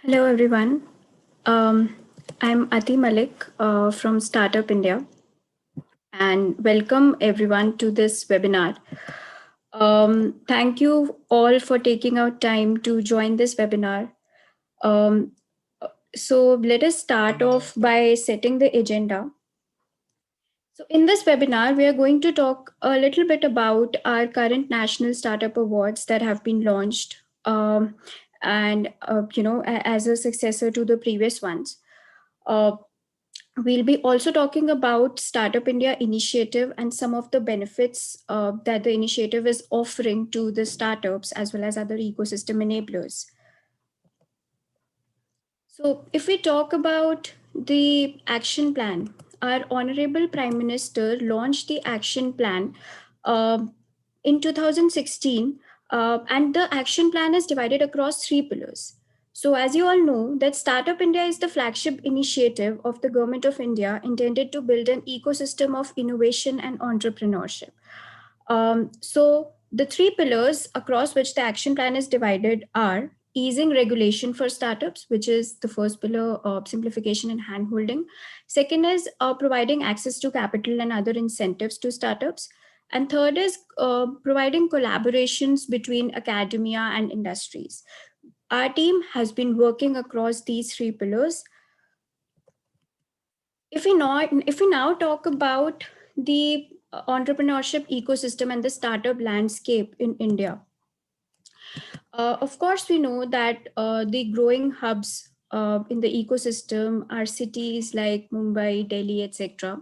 Hello, everyone. Um, I'm Ati Malik from StartUp India, and welcome everyone to this webinar. Thank you all for taking out time to join this webinar. Um, so, let us start off by setting the agenda. So, in this webinar, we are going to talk a little bit about our current National Startup Awards that have been launched, and as a successor to the previous ones. Uh, we'll be also talking about Startup India initiative and some of the benefits that the initiative is offering to the startups as well as other ecosystem enablers. So if we talk about the action plan, our Honorable Prime Minister launched the action plan uh, in 2016, and the action plan is divided across three pillars. So as you all know, that Startup India is the flagship initiative of the Government of India intended to build an ecosystem of innovation and entrepreneurship. So the three pillars across which the action plan is divided are easing regulation for startups, which is the first pillar, simplification and handholding. Second is providing access to capital and other incentives to startups. And third is providing collaborations between academia and industries. Our team has been working across these three pillars. If we now talk about the entrepreneurship ecosystem and the startup landscape in India, of course, we know that the growing hubs in the ecosystem are cities like Mumbai, Delhi, etc.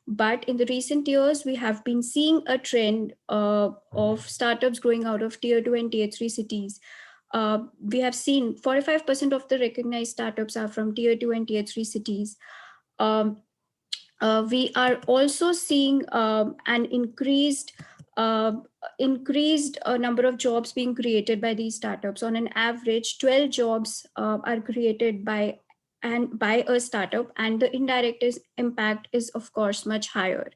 But in the recent years, we have been seeing a trend of startups growing out of tier 2 and tier 3 cities. We have seen 45% of the recognized startups are from tier 2 and tier 3 cities. Um, we are also seeing an uh, increased number of jobs being created by these startups. On an average, 12 jobs are created by a startup, and the impact is of course much higher.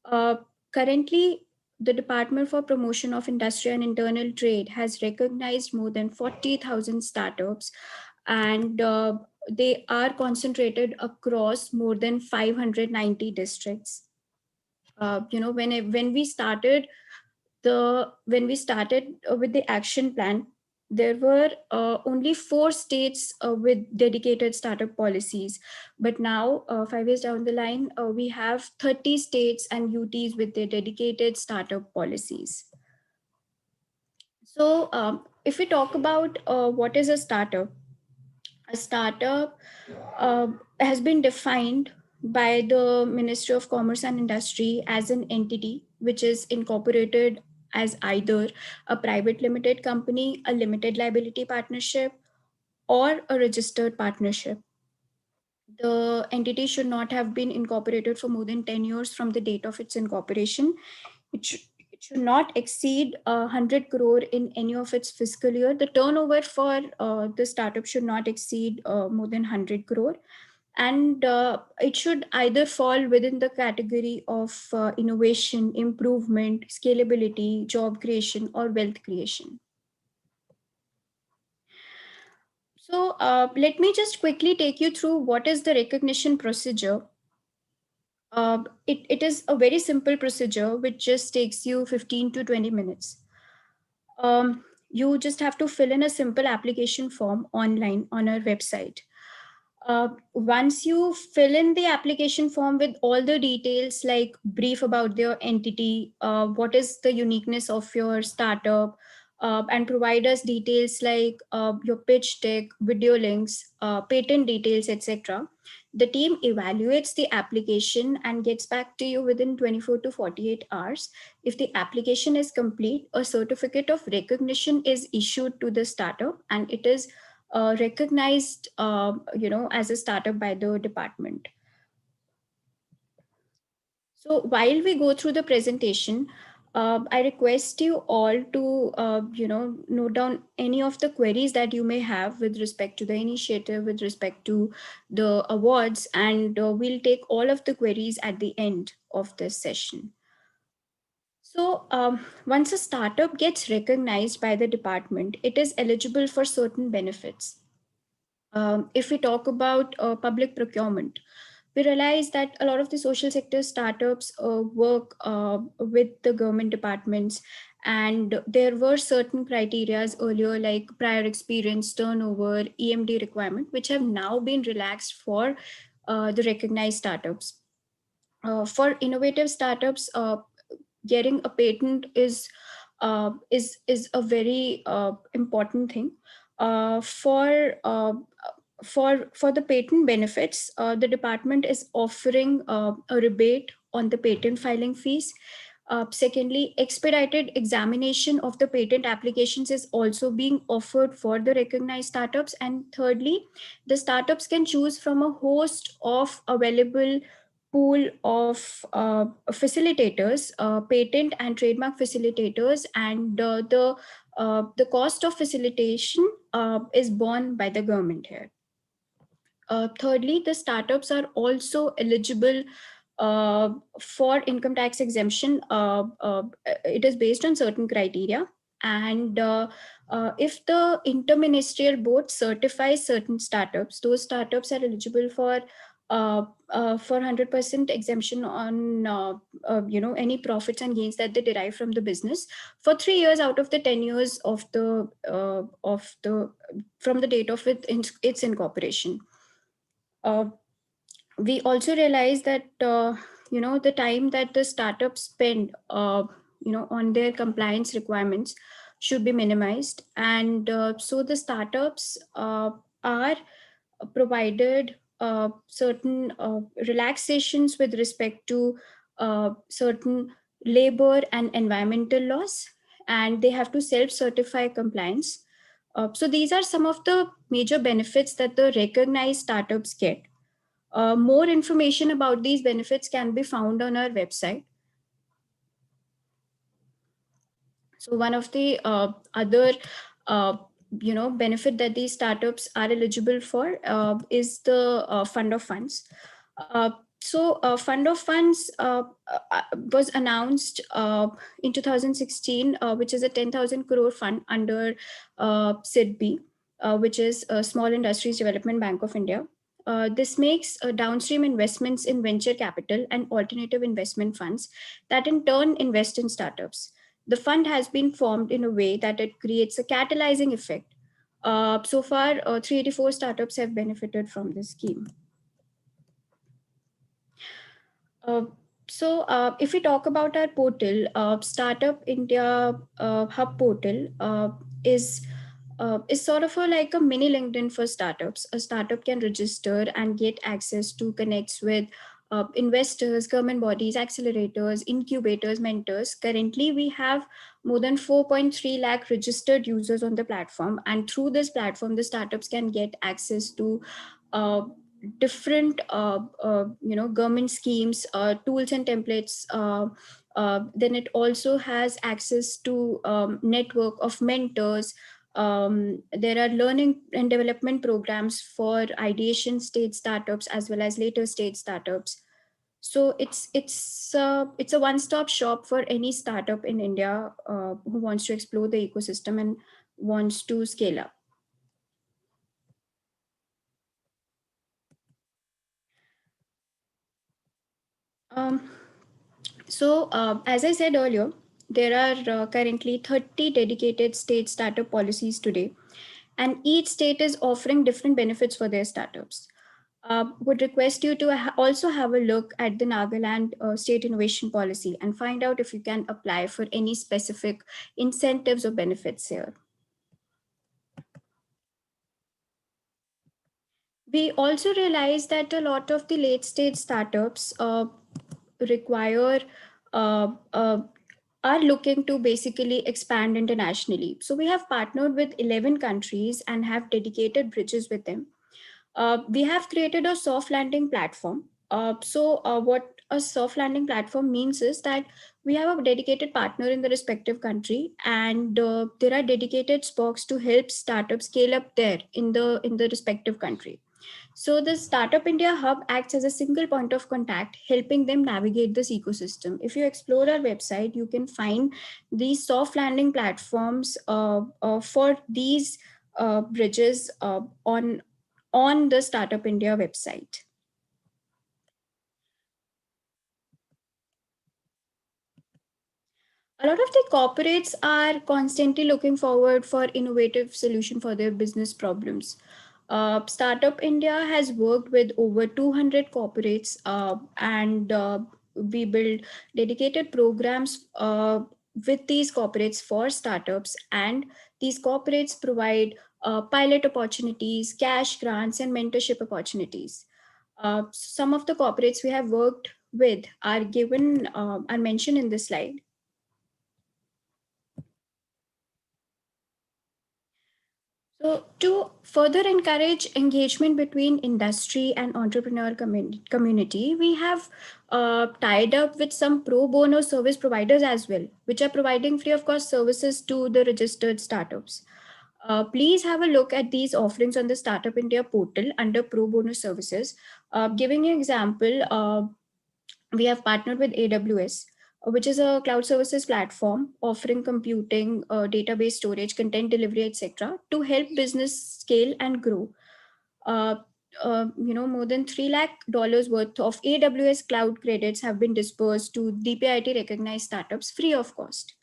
Uh, Currently, the Department for Promotion of Industry and Internal Trade has recognized more than 40,000 startups, and they are concentrated across more than 590 districts. When we started with the action plan, there were only 4 states with dedicated startup policies, but now 5 years down the line, we have 30 states and UTs with their dedicated startup policies. So if we talk about what is a startup has been defined by the Ministry of Commerce and Industry as an entity which is incorporated as either a private limited company, a limited liability partnership, or a registered partnership. The entity should not have been incorporated for more than 10 years from the date of its incorporation. It should not exceed 100 crore in any of its fiscal year. The turnover for the startup should not exceed more than 100 crore. And it should either fall within the category of innovation, improvement, scalability, job creation, or wealth creation. So let me just quickly take you through what is the recognition procedure. It is a very simple procedure which just takes you 15 to 20 minutes. You just have to fill in a simple application form online on our website. Once you fill in the application form with all the details like brief about your entity, what is the uniqueness of your startup, and provide us details like your pitch deck, video links, patent details, etc. The team evaluates the application and gets back to you within 24 to 48 hours. If the application is complete, a certificate of recognition is issued to the startup, and it is recognized as a startup by the department. So while we go through the presentation, I request you all to note down any of the queries that you may have with respect to the initiative, with respect to the awards, and we'll take all of the queries at the end of this session. So once a startup gets recognized by the department, it is eligible for certain benefits. If we talk about public procurement, we realize that a lot of the social sector startups work with the government departments, and there were certain criterias earlier like prior experience, turnover, EMD requirement, which have now been relaxed for the recognized startups. For innovative startups, getting a patent is a very important thing. For the patent benefits, the department is offering a rebate on the patent filing fees. Secondly, expedited examination of the patent applications is also being offered for the recognized startups. And thirdly, the startups can choose from a host of available pool of facilitators, patent and trademark facilitators, and the cost of facilitation is borne by the government here. Thirdly, the startups are also eligible for income tax exemption. It is based on certain criteria. And if the interministerial board certifies certain startups, those startups are eligible for 100% exemption on any profits and gains that they derive from the business for 3 years out of the 10 years of the from the date of its incorporation. Uh, we also realize that the time that the startups spend on their compliance requirements should be minimized, and so the startups are provided certain relaxations with respect to certain labor and environmental laws, and they have to self-certify compliance. So these are some of the major benefits that the recognized startups get. More information about these benefits can be found on our website. So one of the other uh, benefit that these startups are eligible for is the fund of funds. Fund of funds was announced in 2016, which is a 10,000 crore fund under SIDB, which is Small Industries Development Bank of India. This makes downstream investments in venture capital and alternative investment funds that in turn invest in startups. The fund has been formed in a way that it creates a catalyzing effect. So far, 384 startups have benefited from this scheme. Uh, if we talk about our portal, Startup India Hub portal is sort of like a mini LinkedIn for startups. A startup can register and get access to connects with investors, government bodies, accelerators, incubators, mentors. Currently, we have more than 4.3 lakh registered users on the platform, and through this platform, the startups can get access to uh, different government schemes, tools and templates. Then it also has access to network of mentors. There are learning and development programs for ideation stage startups as well as later stage startups. So it's a one-stop shop for any startup in India who wants to explore the ecosystem and wants to scale up. Um, as I said earlier, there are currently 30 dedicated state startup policies today, and each state is offering different benefits for their startups. Would request you to also have a look at the Nagaland state innovation policy and find out if you can apply for any specific incentives or benefits here. We also realize that a lot of the late stage startups require uh, uh, are looking to basically expand internationally. So we have partnered with 11 countries and have dedicated bridges with them. We have created a soft landing platform. What a soft landing platform means is that we have a dedicated partner in the respective country, and there are dedicated spokes to help startups scale up there in the respective country. So the Startup India Hub acts as a single point of contact, helping them navigate this ecosystem. If you explore our website, you can find these soft landing platforms for these bridges on the Startup India website. A lot of the corporates are constantly looking forward for innovative solution for their business problems. Startup India has worked with over 200 corporates, and we build dedicated programs with these corporates for startups, and these corporates provide pilot opportunities, cash grants, and mentorship opportunities. Some of the corporates we have worked with are mentioned in this slide. So, to further encourage engagement between industry and entrepreneur community, we have tied up with some pro bono service providers as well, which are providing free of cost services to the registered startups. Please have a look at these offerings on the Startup India portal under pro bono services. Giving an example, we have partnered with AWS, which is a cloud services platform offering computing, database storage, content delivery, etc., to help business scale and grow. Uh, More than $3 lakh worth of AWS cloud credits have been dispersed to DPIT recognized startups free of cost.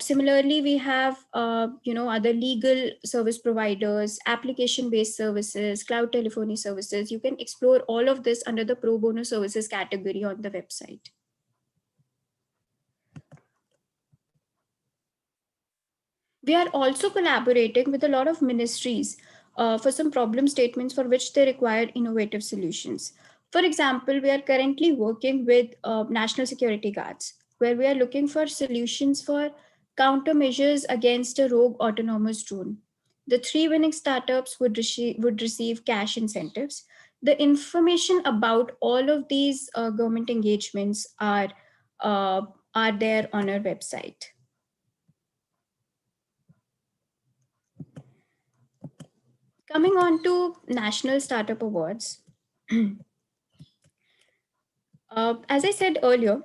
Similarly, we have other legal service providers, application-based services, cloud telephony services. You can explore all of this under the pro bono services category on the website. We are also collaborating with a lot of ministries for some problem statements for which they require innovative solutions. For example, we are currently working with national security guards, where we are looking for solutions for countermeasures against a rogue autonomous drone. The three winning startups would receive cash incentives. The information about all of these government engagements uh, are there on our website. Coming on to National Startup Awards, as I said earlier,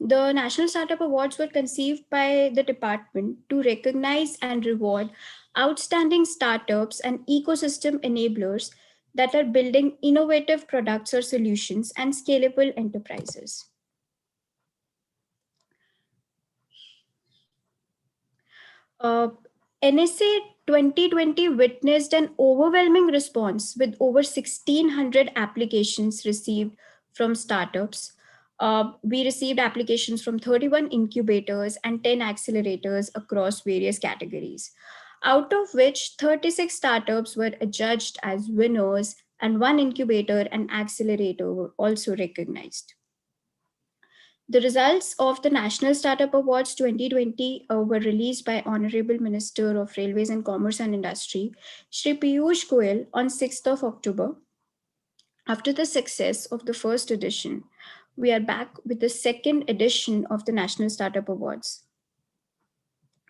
the National Startup Awards were conceived by the department to recognize and reward outstanding startups and ecosystem enablers that are building innovative products or solutions and scalable enterprises. Uh, NSA 2020 witnessed an overwhelming response with over 1,600 applications received from startups. We received applications from 31 incubators and 10 accelerators across various categories, out of which 36 startups were adjudged as winners, and one incubator and accelerator were also recognized. The results of the National Startup Awards 2020 were released by Honorable Minister of Railways and Commerce and Industry, Shri Piyush Goyal, on 6th of October. After the success of the first edition, we are back with the second edition of the National Startup Awards.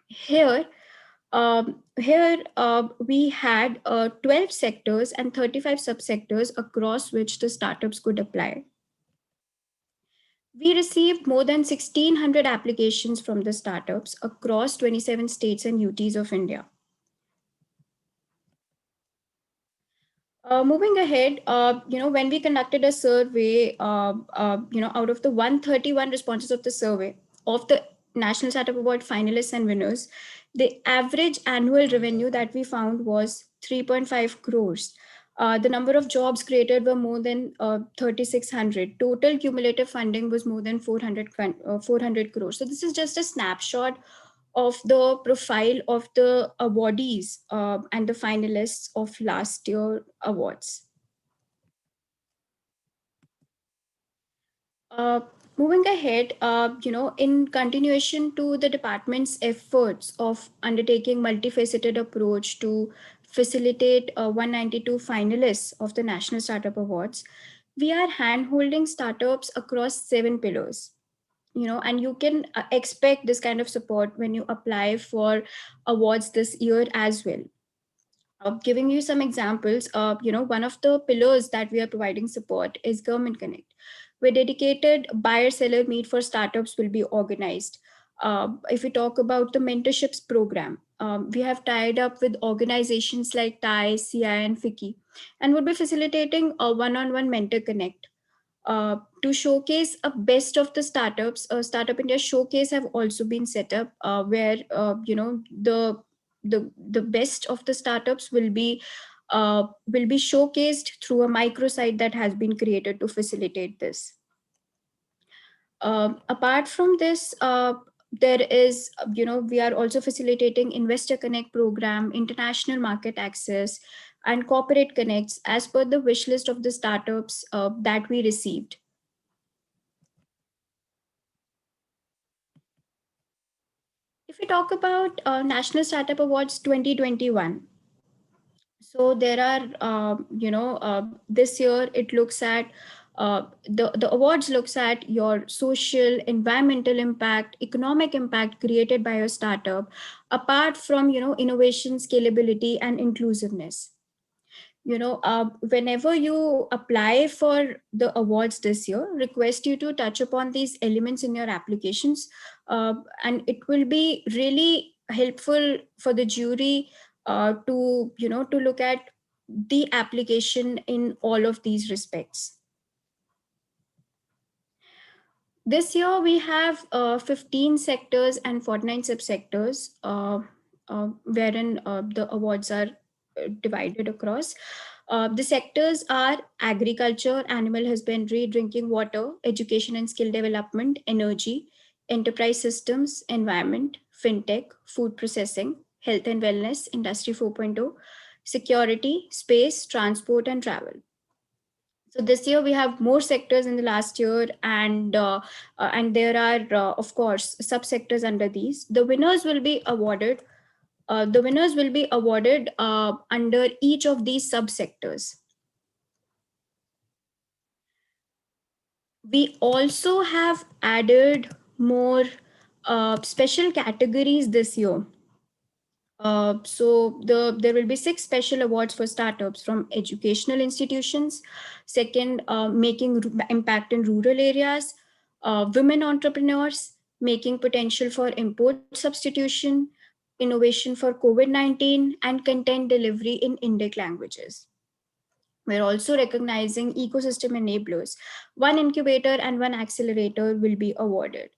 Here we had 12 sectors and 35 subsectors across which the startups could apply. We received more than 1,600 applications from the startups across 27 states and UTs of India. Moving ahead, when we conducted a survey, out of the 131 responses of the survey of the National Startup Award finalists and winners, the average annual revenue that we found was 3.5 crores. The number of jobs created were more than 3,600. Total cumulative funding was more than 400 crores. So this is just a snapshot of the profile of the awardees and the finalists of last year awards. Uh, Moving ahead, in continuation to the department's efforts of undertaking multifaceted approach to facilitate 192 finalists of the National Startup Awards, we are handholding startups across 7 pillars. And you can expect this kind of support when you apply for awards this year as well. Giving you some examples, one of the pillars that we are providing support is Government Connect, where dedicated buyer-seller meet for startups will be organized. If we talk about the mentorships program, we have tied up with organizations like TIE, CI, and FICCI, and would be facilitating a one-on-one mentor connect. To showcase a best of the startups, Startup India showcase have also been set up, where the best of the startups will be showcased through a microsite that has been created to facilitate this. Apart from this, there is, we are also facilitating Investor Connect program, international market access, and corporate connects as per the wish list of the startups that we received. If we talk about National Startup Awards 2021, so there are, this year it looks at the awards looks at your social, environmental impact, economic impact created by your startup, apart from innovation, scalability, and inclusiveness. Whenever you apply for the awards this year, request you to touch upon these elements in your applications, and it will be really helpful for the jury to look at the application in all of these respects. This year we have 15 sectors and 49 subsectors, wherein the awards are divided across. The sectors are agriculture, animal husbandry, drinking water, education and skill development, energy, enterprise systems, environment, fintech, food processing, health and wellness, industry 4.0, security, space, transport, and travel. So this year we have more sectors in the last year, and there are of course subsectors under these. The winners will be awarded. Under each of these subsectors. We also have added more special categories this year. There will be 6 special awards for startups from educational institutions. Second, making impact in rural areas. Women entrepreneurs, making potential for import substitution, innovation for COVID-19, and content delivery in Indic languages. We're also recognizing ecosystem enablers. 1 incubator and 1 accelerator will be awarded.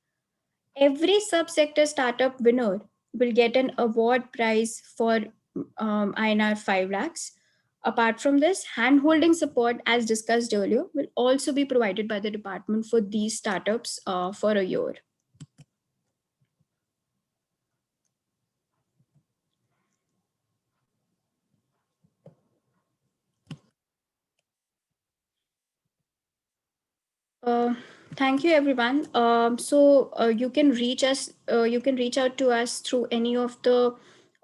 Every subsector startup winner will get an award prize for INR 5 lakhs. Apart from this, hand-holding support, as discussed earlier, will also be provided by the department for these startups for a year. Thank you, everyone. You can reach us. You can reach out to us through any of the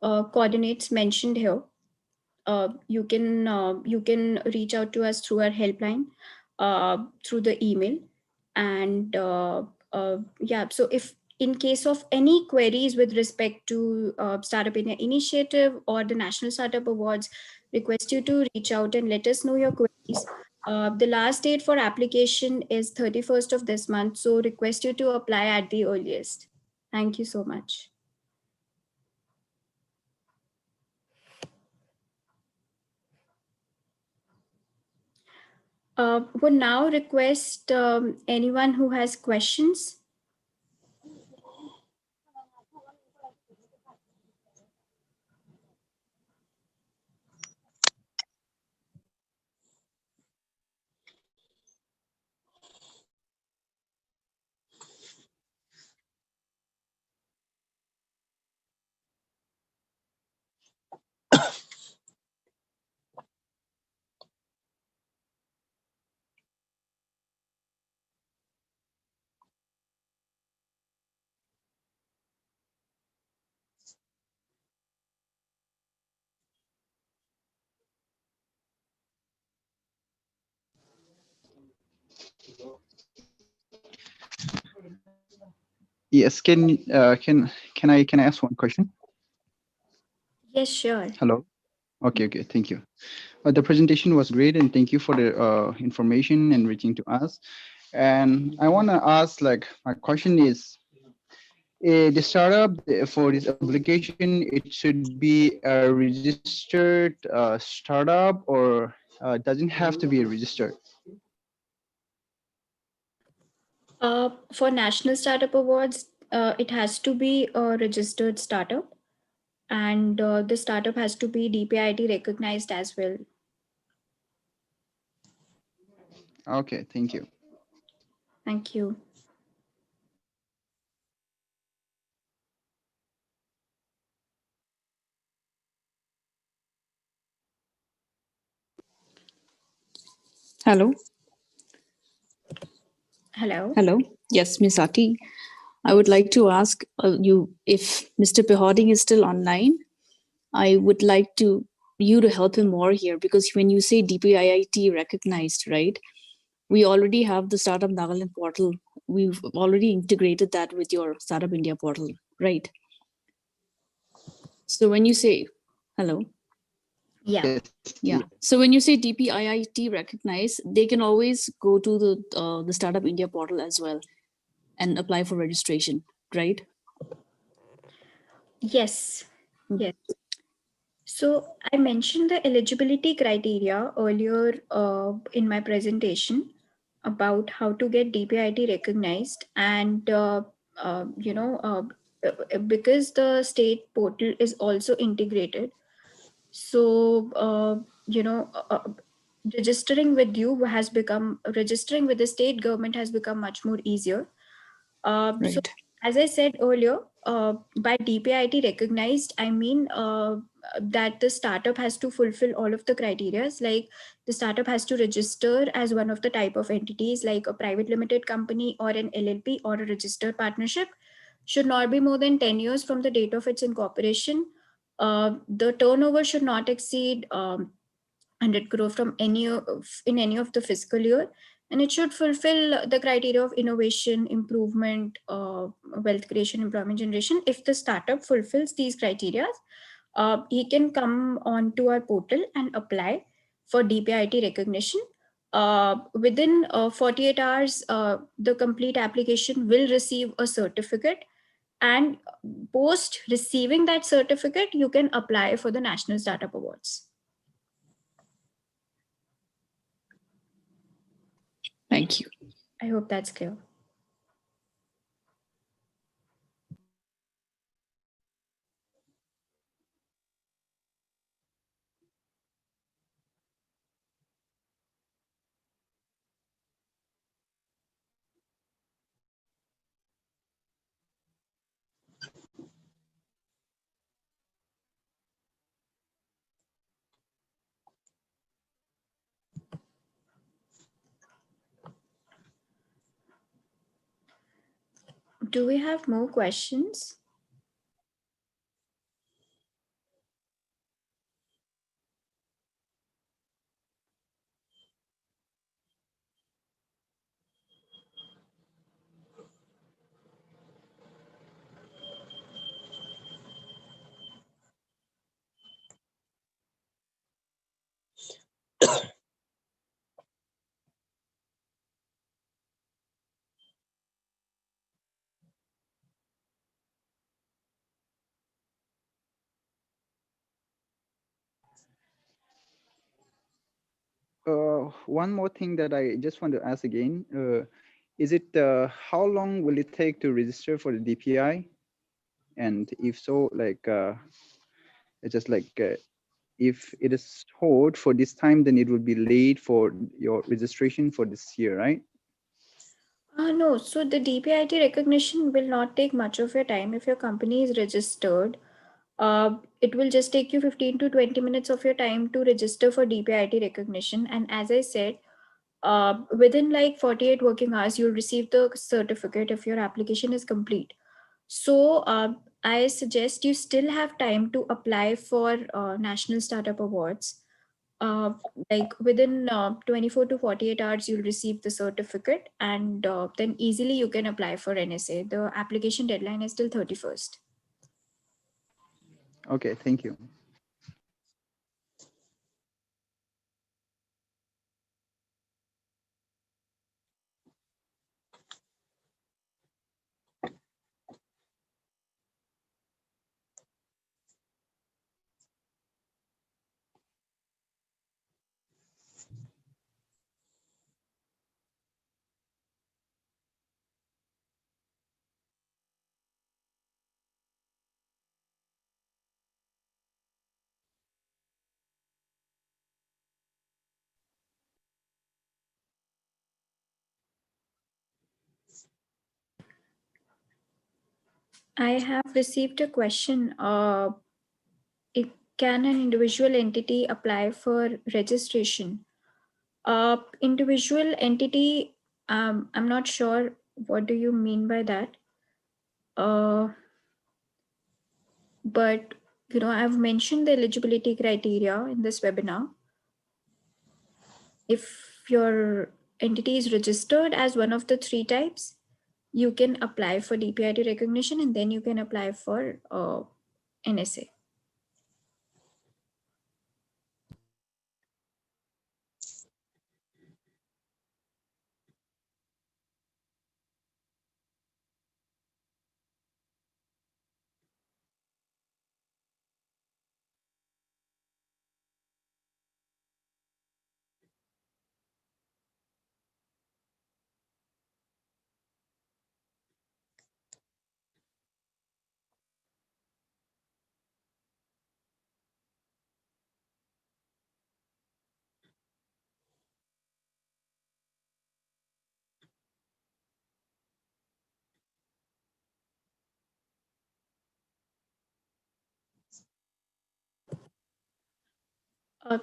coordinates mentioned here. You can reach out to us through our helpline, through the email, and yeah. So if in case of any queries with respect to Startup India Initiative or the National Startup Awards, request you to reach out and let us know your queries. The last date for application is 31st of this month, so request you to apply at the earliest. Thank you so much. Would now request anyone who has questions. Yes, can I ask one question? Yes, sure. Hello. Okay, thank you. The presentation was great, and thank you for the information and reaching to us. And I want to ask, like, my question is, the startup for this application, it should be a registered startup, or doesn't have to be registered? For National Startup Awards, it has to be a registered startup, and the startup has to be DPIIT recognized as well. Okay, thank you. Thank you. Hello. Hello. Hello. Yes, Miss Ati. I would like to ask you if Mr. Pehording is still online. I would like you to help him more here, because when you say DPIIT recognized, right? We already have the Startup Nagaland portal. We've already integrated that with your Startup India portal, right? So when you say hello, Yeah. Yes. yeah. So when you say DPIIT recognized, they can always go to the Startup India portal as well and apply for registration, right? Yes. Hmm. Yes. So I mentioned the eligibility criteria earlier in my presentation about how to get DPIIT recognized, and because the state portal is also integrated, so registering with the state government has become much more easier. So, Right. as I said earlier, by DPIIT recognized, I mean that the startup has to fulfill all of the criterias. Like, the startup has to register as one of the type of entities, like a private limited company or an LLP or a registered partnership. Should not be more than 10 years from the date of its incorporation. The turnover should not exceed 100 crore from in any of the fiscal year, and it should fulfill the criteria of innovation, improvement, wealth creation, employment generation. If the startup fulfills these criteria, he can come onto our portal and apply for DPIIT recognition. Within 48 hours, the complete application will receive a certificate, and post receiving that certificate, you can apply for the National Startup Awards. Thank you. I hope that's clear. Do we have more questions? One more thing that I just want to ask again, is it how long will it take to register for the DPI? And if so, like it's just like if it is hold for this time, then it will be late for your registration for this year, right? No, so the DPIT recognition will not take much of your time. If your company is registered, it will just take you 15 to 20 minutes of your time to register for DPIT recognition. And as I said, within like 48 working hours, you'll receive the certificate if your application is complete. So I suggest you still have time to apply for National Startup Awards. uh, like within 24 to 48 hours you'll receive the certificate, and then easily you can apply for NSA. The application deadline is till 31st. Okay, thank you. I have received a question. Can an individual entity apply for registration? Individual entity, I'm not sure what do you mean by that. But I've mentioned the eligibility criteria in this webinar. If your entity is registered as one of the three types, you can apply for DPIT recognition, and then you can apply for NSA.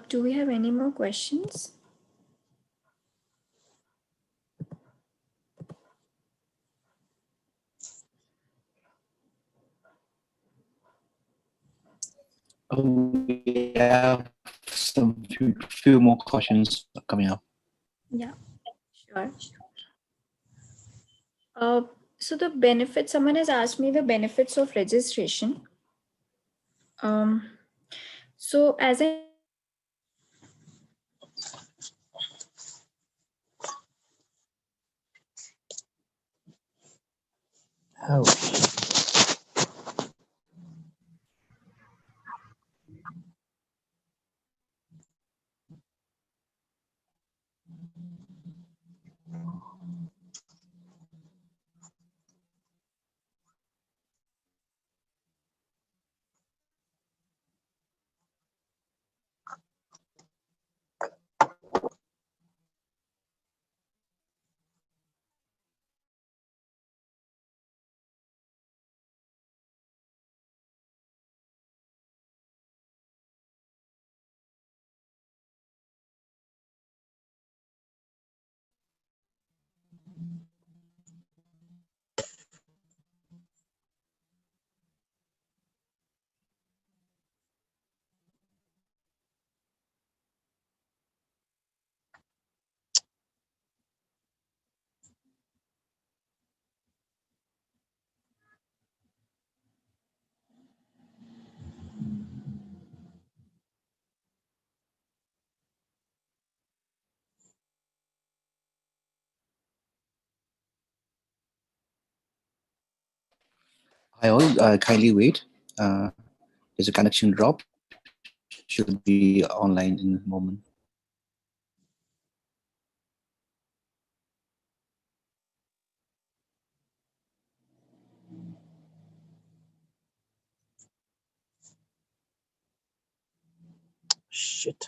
Do we have any more questions? We have some few more questions coming up. Yeah, sure. So the benefits, someone has asked me the benefits of registration. So as I Oh. I will kindly wait. There's a connection drop. Should be online in a moment. Shit.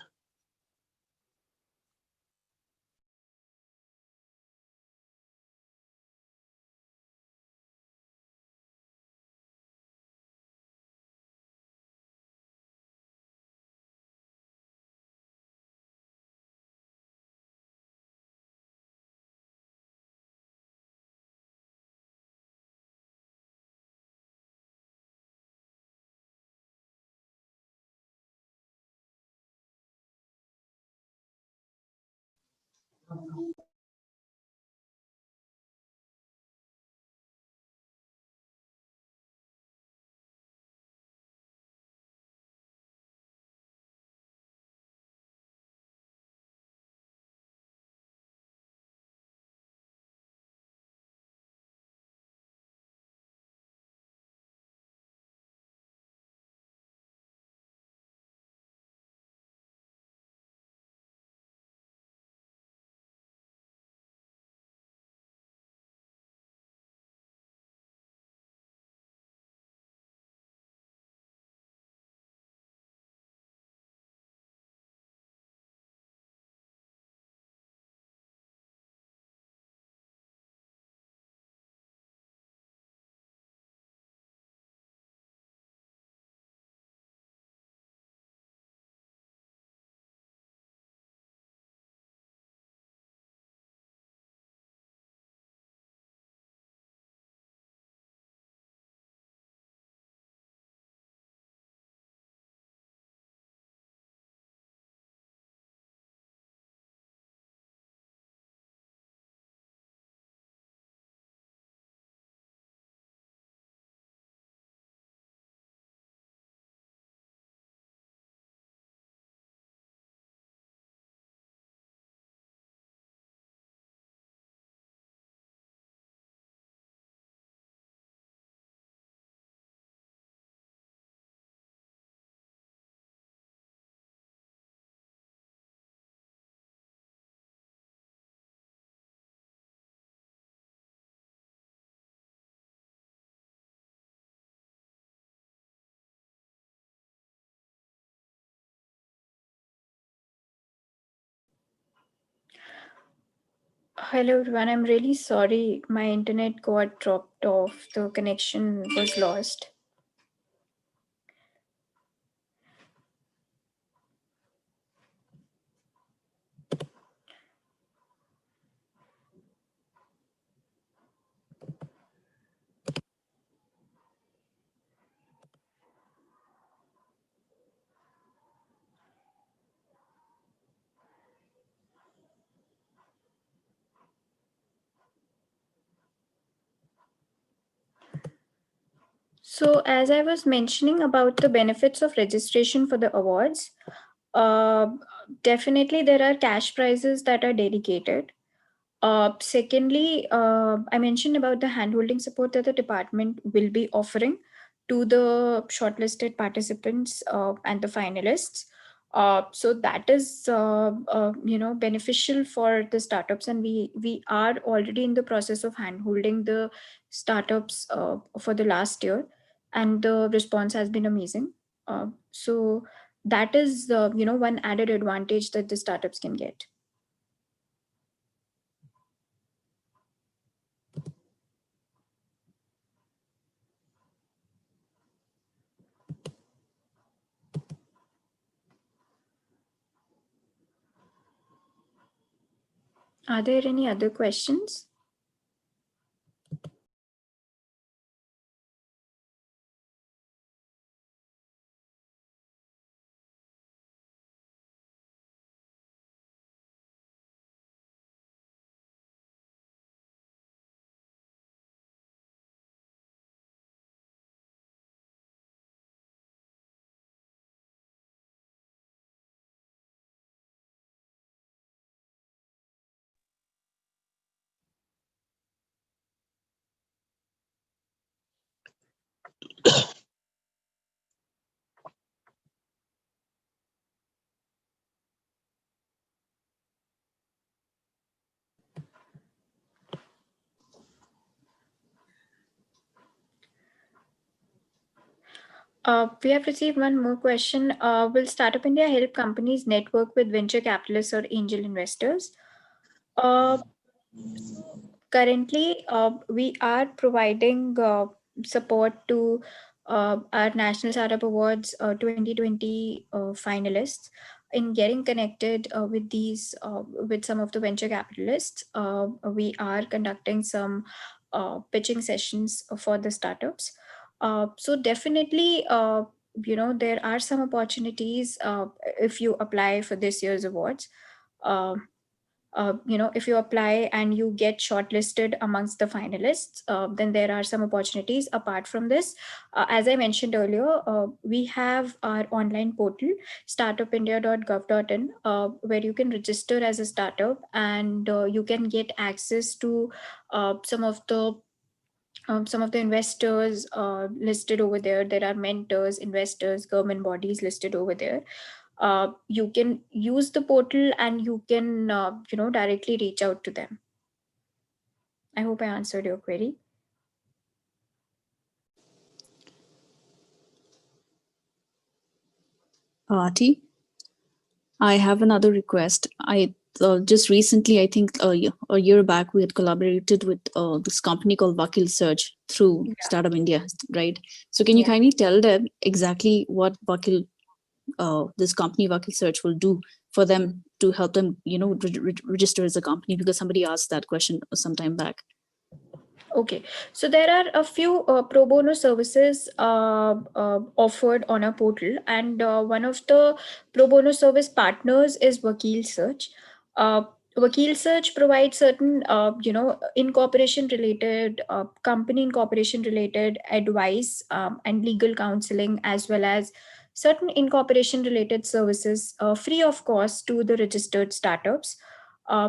Hello everyone, I'm really sorry. My internet got dropped off. The connection was lost. So, as I was mentioning about the benefits of registration for the awards, uh, definitely there are cash prizes that are dedicated. Secondly, I mentioned about the handholding support that the department will be offering to the shortlisted participants and the finalists. So that is, beneficial for the startups, and we are already in the process of handholding the startups for the last year, and the response has been amazing. So that is, one added advantage that the startups can get. Are there any other questions? We have received one more question. Will Startup India help companies network with venture capitalists or angel investors? Uh, Currently, we are providing support to our National Startup Awards 2020 finalists in getting connected with some of the venture capitalists. We are conducting some pitching sessions for the startups. So definitely, there are some opportunities if you apply for this year's awards. Uh, if you apply and you get shortlisted amongst the finalists, then there are some opportunities apart from this. As I mentioned earlier, we have our online portal, startupindia.gov.in, where you can register as a startup, and you can get access to some of the investors listed over there. There are mentors, investors, government bodies listed over there. You can use the portal and you can directly reach out to them. I hope I answered your query. Aarti, I have another request. I just recently, I think a year back, we had collaborated with this company called Vakil Search through Yeah. Startup India, right? So can you Yeah. kindly tell them exactly what Vakil, this company Vakil Search will do for them to help them, register as a company? Because somebody asked that question some time back. Okay, so there are a few pro bono services offered on our portal, and one of the pro bono service partners is Vakil Search. Vakil Search provides certain, incorporation related, company incorporation related advice and legal counseling, as well as certain incorporation related services free of cost to the registered startups.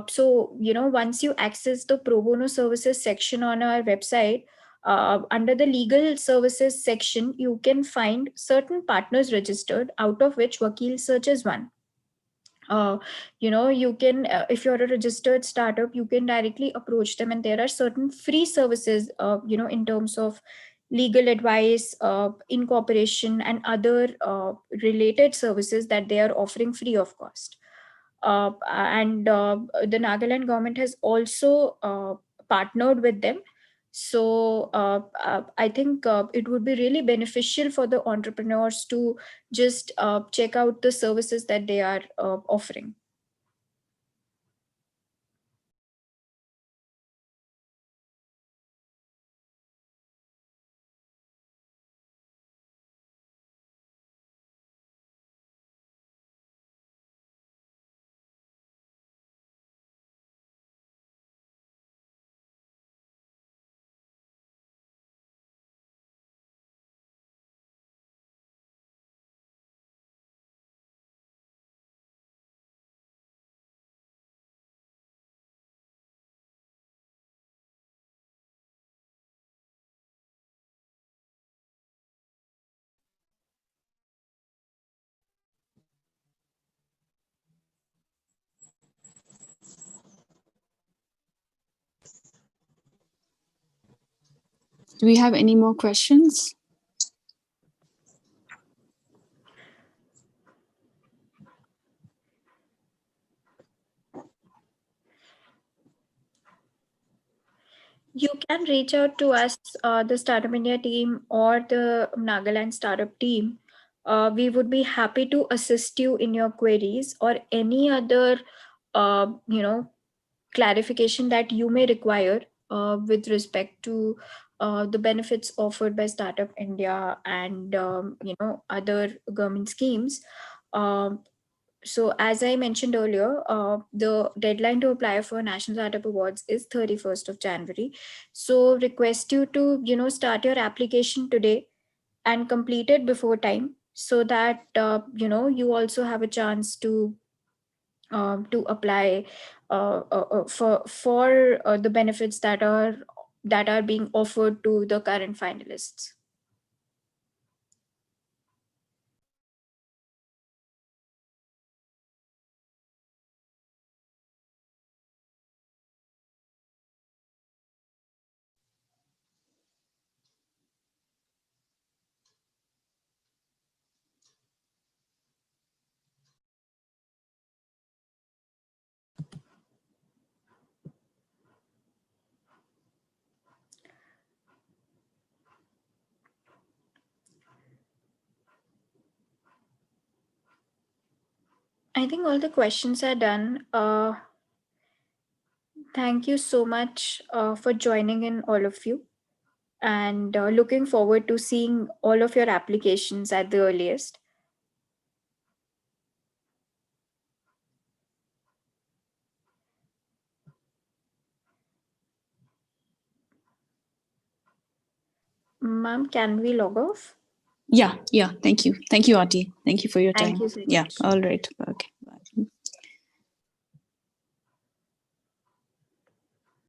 So, once you access the pro bono services section on our website, under the legal services section, you can find certain partners registered, out of which Vakil Search is one. You can, if you're a registered startup, you can directly approach them, and there are certain free services, in terms of legal advice, incorporation, and other related services that they are offering free of cost. and the Nagaland government has also partnered with them. So I think it would be really beneficial for the entrepreneurs to just check out the services that they are offering. Do we have any more questions? You can reach out to us, the Startup India team or the Nagaland startup team. We would be happy to assist you in your queries or any other, clarification that you may require with respect to the benefits offered by Startup India and other government schemes. Um, so as I mentioned earlier, the deadline to apply for National Startup Awards is 31st of January. So request you to, start your application today and complete it before time so that, you also have a chance to apply for the benefits that are being offered to the current finalists. I think all the questions are done. Thank you so much for joining in, all of you, and looking forward to seeing all of your applications at the earliest. Ma'am, can we log off? Yeah. Thank you. Thank you, Aarti. Thank you for your time. Thank you so Yeah. much. All right. Okay.